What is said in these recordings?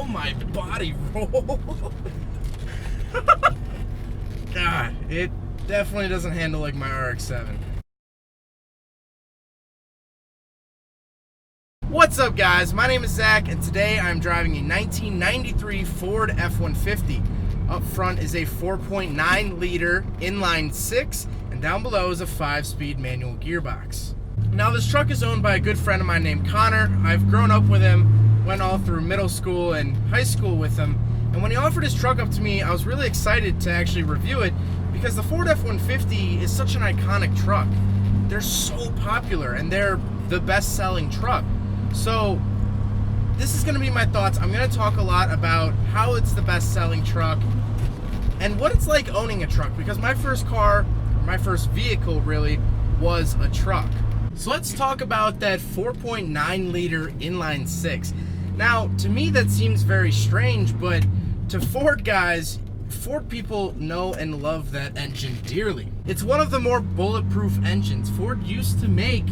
Oh, my body roll. God, it definitely doesn't handle like my RX-7. What's up, guys? My name is Zach, and today I'm driving a 1993 Ford F-150. Up front is a 4.9 liter inline 6, and down below is a 5-speed manual gearbox. Now, this truck is owned by a good friend of mine named Connor. I've grown up with him, went all through middle school and high school with him, and when he offered his truck up to me, I was really excited to actually review it because the Ford F-150 is such an iconic truck. They're so popular, and they're the best-selling truck. So this is going to be my thoughts. I'm going to talk a lot about how it's the best-selling truck and what it's like owning a truck, because my first car, or my first vehicle really, was a truck. So let's talk about that 4.9 liter inline 6. Now, to me that seems very strange, but to Ford guys, Ford people know and love that engine dearly. It's one of the more bulletproof engines. Ford used to make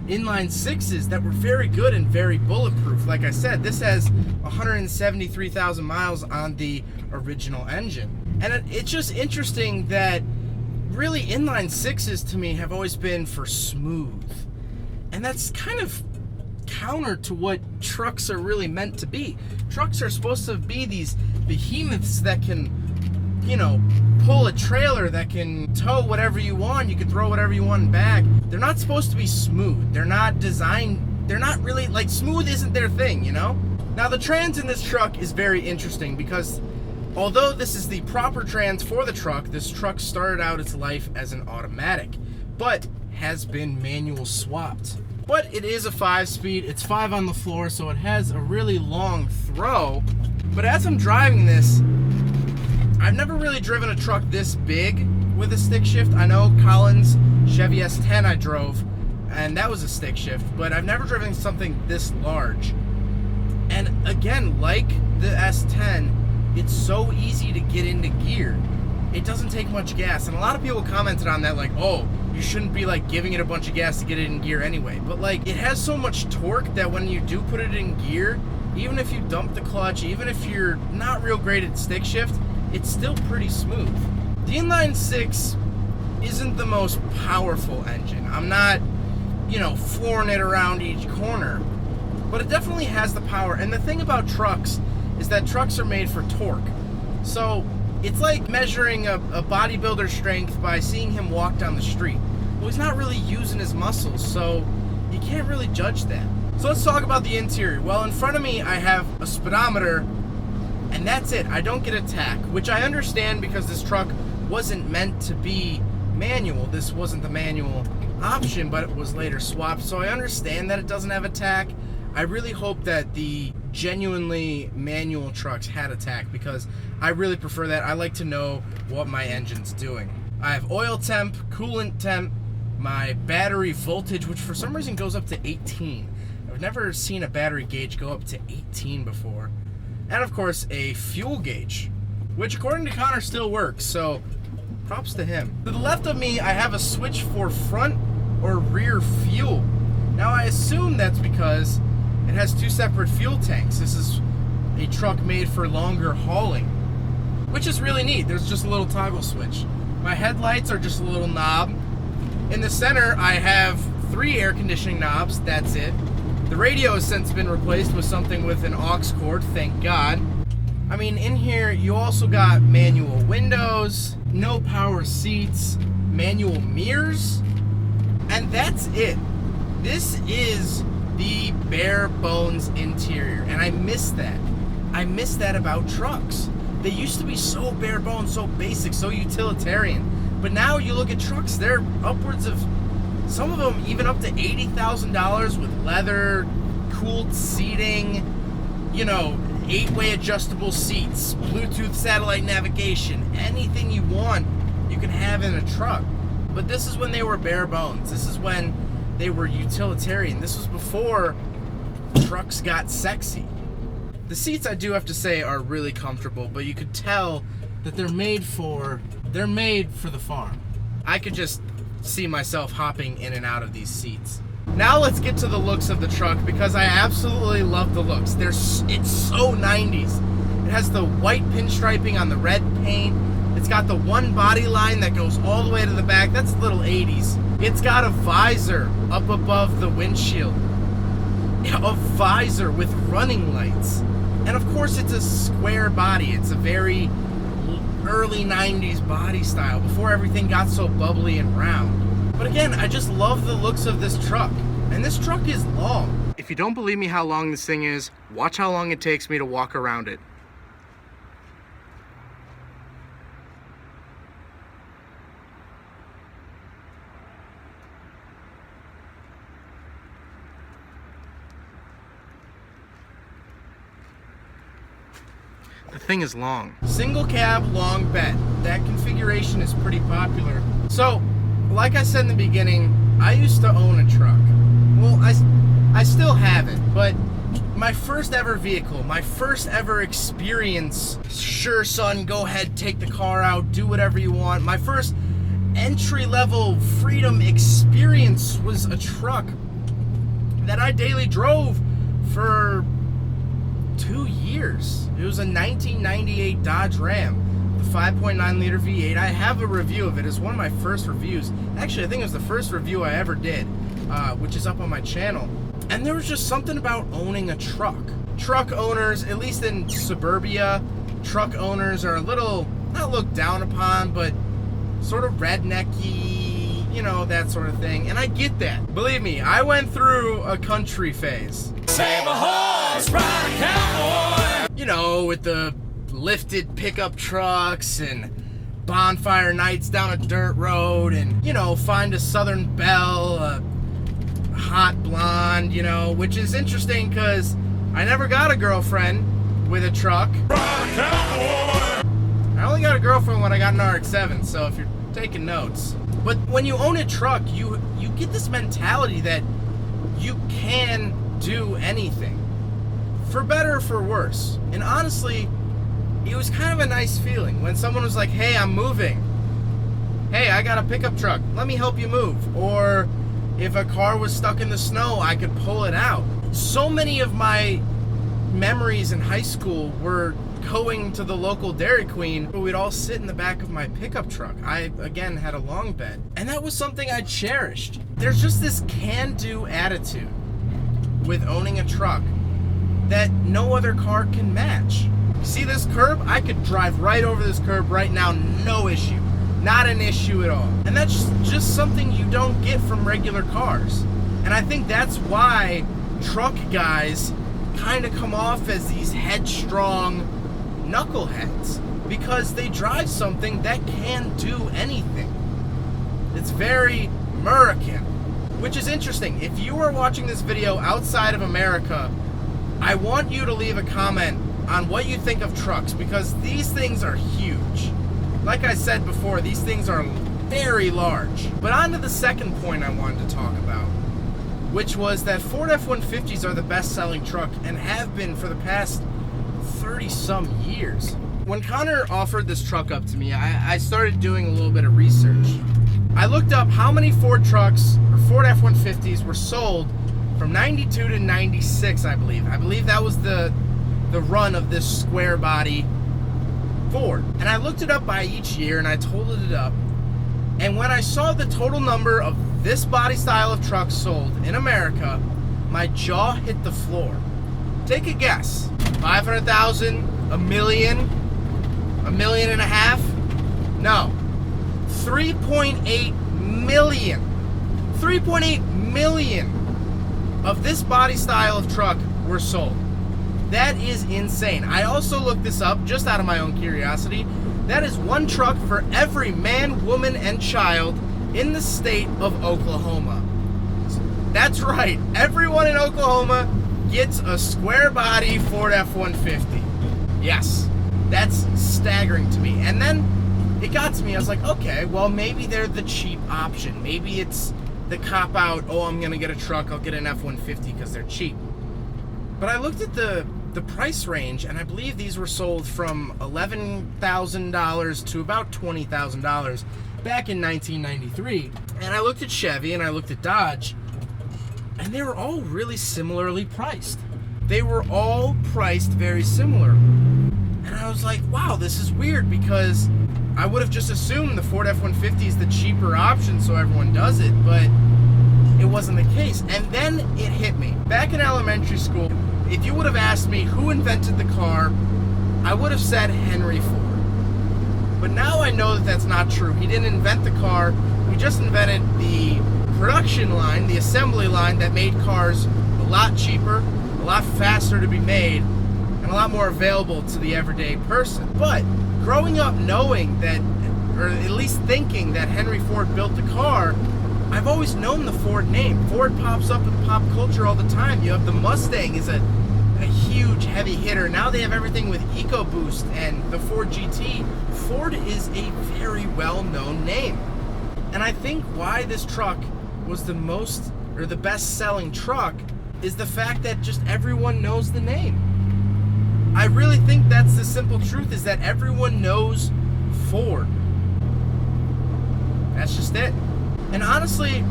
inline 6s that were very good and very bulletproof. Like I said, this has 173,000 miles on the original engine. And it's just interesting that really inline 6s to me have always been for smooth. And that's kind of counter to what trucks are really meant to be. Trucks are supposed to be these behemoths that can, you know, pull a trailer, that can tow whatever you want, you can throw whatever you want back. They're not supposed to be smooth. They're not designed, they're not really, like, smooth isn't their thing, you know? Now, the trans in this truck is very interesting because although this is the proper trans for the truck, this truck started out its life as an automatic, but has been manual swapped. But it is a 5-speed, it's 5 on the floor, so it has a really long throw. But as I'm driving this, I've never really driven a truck this big with a stick shift. I know Colin's Chevy S10 I drove, and that was a stick shift, but I've never driven something this large. And again, like the S10, it's so easy to get into gear. It doesn't take much gas, and a lot of people commented on that, like, oh, you shouldn't be like giving it a bunch of gas to get it in gear anyway. But like, it has so much torque that when you do put it in gear, even if you dump the clutch, even if you're not real great at stick shift, it's still pretty smooth. The inline 6 isn't the most powerful engine. I'm not, you know, flooring it around each corner, but it definitely has the power. And the thing about trucks is that trucks are made for torque. So it's like measuring a bodybuilder's strength by seeing him walk down the street. Well, he's not really using his muscles, so you can't really judge that. So let's talk about the interior. Well, in front of me I have a speedometer, and that's it. I don't get a tach, which I understand because this truck wasn't meant to be manual. This wasn't the manual option, but it was later swapped, so I understand that it doesn't have a tach. I really hope that the genuinely manual trucks had a tach because I really prefer that. I like to know what my engine's doing. I have oil temp, coolant temp, my battery voltage, which for some reason goes up to 18. I've never seen a battery gauge go up to 18 before. And of course, a fuel gauge, which according to Connor still works, so props to him. To the left of me, I have a switch for front or rear fuel. Now, I assume that's because it has 2 separate fuel tanks. This is a truck made for longer hauling, which is really neat. There's just a little toggle switch. My headlights are just a little knob. In the center, I have 3 air conditioning knobs, that's it. The radio has since been replaced with something with an aux cord, thank God. I mean, in here, you also got manual windows, no power seats, manual mirrors, and that's it. This is the bare bones interior, and I miss that. I miss that about trucks. They used to be so bare bones, so basic, so utilitarian. But now you look at trucks, they're upwards of, some of them even up to $80,000 with leather, cooled seating, you know, 8-way adjustable seats, Bluetooth satellite navigation, anything you want, you can have in a truck. But this is when they were bare bones. This is when they were utilitarian. This was before trucks got sexy. The seats, I do have to say, are really comfortable, but you could tell that they're made for the farm. I could just see myself hopping in and out of these seats. Now let's get to the looks of the truck, because I absolutely love the looks. It's so 90s. It has the white pinstriping on the red paint. It's got the one body line that goes all the way to the back. That's a little 80s. It's got a visor up above the windshield. A visor with running lights. And of course it's a square body. It's a very early 90s body style before everything got so bubbly and round. But again, I just love the looks of this truck. And this truck is long. If you don't believe me how long this thing is, watch how long it takes me to walk around it. The thing is long. Single cab, long bed. That configuration is pretty popular. So, like I said in the beginning, I used to own a truck. Well, I still have it, but my first ever vehicle, my first ever experience, sure son, go ahead, take the car out, do whatever you want. My first entry-level freedom experience was a truck that I daily drove for 2 years. It was a 1998 Dodge Ram, the 5.9 liter V8. I have a review of it. It's one of my first reviews. Actually, I think it was the first review I ever did, which is up on my channel. And there was just something about owning a truck. Truck owners, at least in suburbia, truck owners are a little, not looked down upon, but sort of rednecky, you know, that sort of thing. And I get that. Believe me, I went through a country phase. Save a horse, ride a cowboy! You know, with the lifted pickup trucks and bonfire nights down a dirt road, and, you know, find a Southern Belle, a hot blonde, you know, which is interesting because I never got a girlfriend with a truck. Ride a cowboy! I only got a girlfriend when I got an RX-7, so if you're taking notes. But when you own a truck, you get this mentality that you can do anything, for better or for worse. And honestly, it was kind of a nice feeling when someone was like, hey, I'm moving. Hey, I got a pickup truck. Let me help you move. Or if a car was stuck in the snow, I could pull it out. So many of my memories in high school were going to the local Dairy Queen, but we'd all sit in the back of my pickup truck. I, again, had a long bed. And that was something I cherished. There's just this can-do attitude with owning a truck that no other car can match. See this curb? I could drive right over this curb right now, no issue. Not an issue at all. And that's just something you don't get from regular cars. And I think that's why truck guys kind of come off as these headstrong knuckleheads, because they drive something that can do anything. It's very American, which is interesting. If you are watching this video outside of America, I want you to leave a comment on what you think of trucks, because these things are huge. Like I said before, these things are very large. But on to the second point I wanted to talk about, which was that Ford F-150s are the best-selling truck and have been for the past 30-some years. When Connor offered this truck up to me, I started doing a little bit of research. I looked up how many Ford trucks, or Ford F-150s, were sold from 92 to 96, I believe. I believe that was the run of this square body Ford. And I looked it up by each year, and I totaled it up. And when I saw the total number of this body style of trucks sold in America, my jaw hit the floor. Take a guess. 500,000? A million? A million and a half? No. 3.8 million. 3.8 million of this body style of truck were sold. That is insane. I also looked this up just out of my own curiosity. That is one truck for every man, woman, and child in the state of Oklahoma. That's right. Everyone in Oklahoma gets a square body Ford F-150. Yes, that's staggering to me. And then it got to me. I was like, okay, well, maybe they're the cheap option. Maybe it's the cop-out, oh, I'm going to get a truck, I'll get an F-150 because they're cheap. But I looked at the price range, and I believe these were sold from $11,000 to about $20,000 back in 1993. And I looked at Chevy and I looked at Dodge, and they were all really similarly priced. They were all priced very similar. And I was like, wow, this is weird, because I would have just assumed the Ford F-150 is the cheaper option, so everyone does it, but it wasn't the case. And then it hit me. Back in elementary school, if you would have asked me who invented the car, I would have said Henry Ford. But now I know that that's not true. He didn't invent the car. He just invented the production line, the assembly line that made cars a lot cheaper, a lot faster to be made, and a lot more available to the everyday person. But growing up knowing that, or at least thinking that Henry Ford built the car, I've always known the Ford name. Ford pops up in pop culture all the time. You have the Mustang is a huge heavy hitter. Now they have everything with EcoBoost and the Ford GT. Ford is a very well-known name. And I think why this truck was the most, or the best-selling truck, is the fact that just everyone knows the name. I really think that's the simple truth, is that everyone knows Ford. That's just it. And honestly,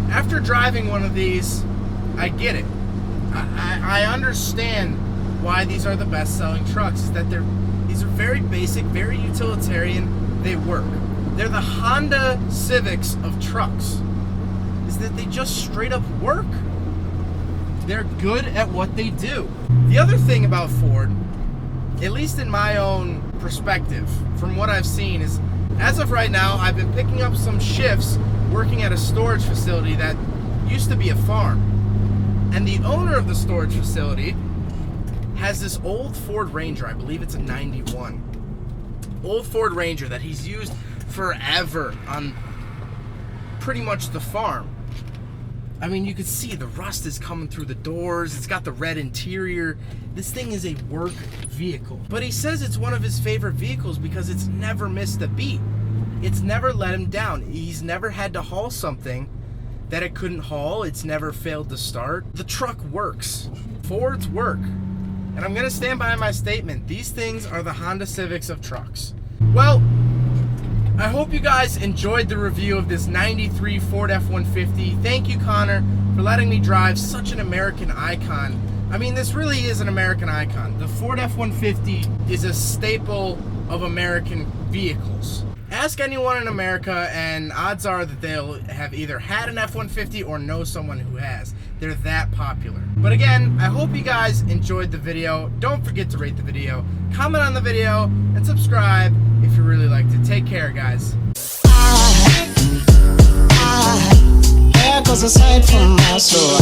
after driving one of these, I get it. I understand why these are the best-selling trucks, is that these are very basic, very utilitarian, they work. They're the Honda Civics of trucks, is that they just straight up work. They're good at what they do. The other thing about Ford, at least in my own perspective, from what I've seen, is as of right now, I've been picking up some shifts working at a storage facility that used to be a farm. And the owner of the storage facility has this old Ford Ranger, I believe it's a 91. Old Ford Ranger that he's used forever on pretty much the farm. I mean, you could see the rust is coming through the doors. It's got the red interior. This thing is a work vehicle. But he says it's one of his favorite vehicles because it's never missed a beat. It's never let him down. He's never had to haul something that it couldn't haul. It's never failed to start. The truck works. Fords work. And I'm going to stand by my statement. These things are the Honda Civics of trucks. Well, I hope you guys enjoyed the review of this 93 Ford F-150. Thank you, Connor, for letting me drive such an American icon. I mean, this really is an American icon. The Ford F-150 is a staple of American vehicles. Ask anyone in America, and odds are that they'll have either had an F-150 or know someone who has. They're that popular. But again, I hope you guys enjoyed the video. Don't forget to rate the video, comment on the video, and subscribe if you really liked it. Take care, guys. There goes a sight from my soul.